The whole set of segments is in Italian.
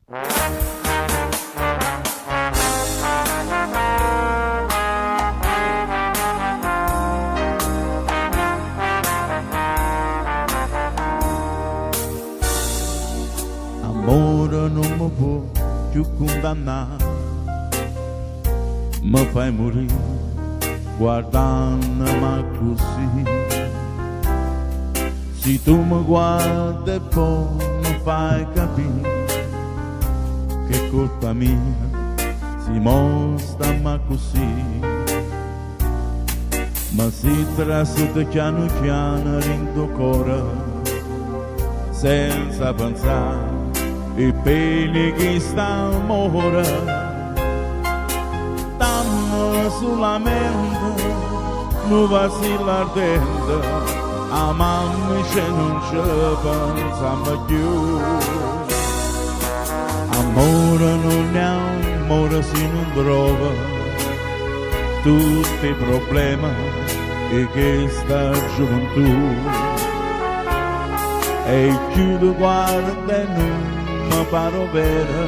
Amore non mi può più condannare, mi fai morire guardandomi così. Se tu mi guardi e poi mi fai capire che colpa mia si mostra così. Ma si trasuda piano piano rindo cuore senza pensare i peli che stanno ora. Dammi sulla mente, non vacilla ardente, amami se non ci pensiamo più. Amore non è amore se non trova tutti i problemi e questa gioventù. E chiudo guarda e non mi paro vera,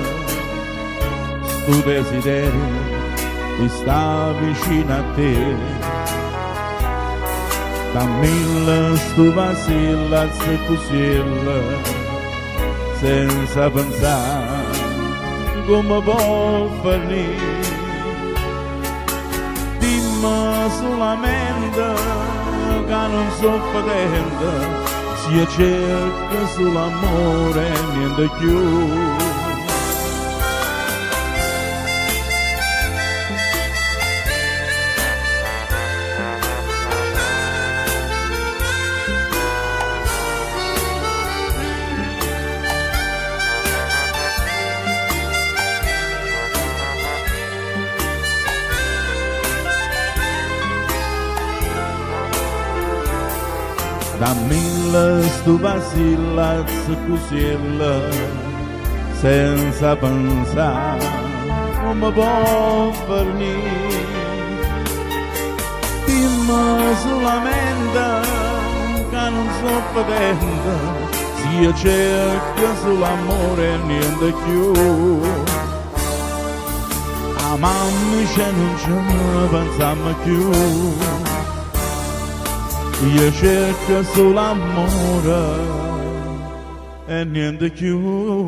sto desiderio di sta vicino a te. Da mille sto vacilla se cosilla, senza pensare come può finire. Dimmi solamente che non so patente, si cerca sull'amore e niente più. Da mille sto vacilla cosilla, senza pensare come può finire. Dimmi solamente che non so patente, se io cerco sull'amore e niente più. Amami se non ci pensiamo più. Io cerco solo amore e niente più.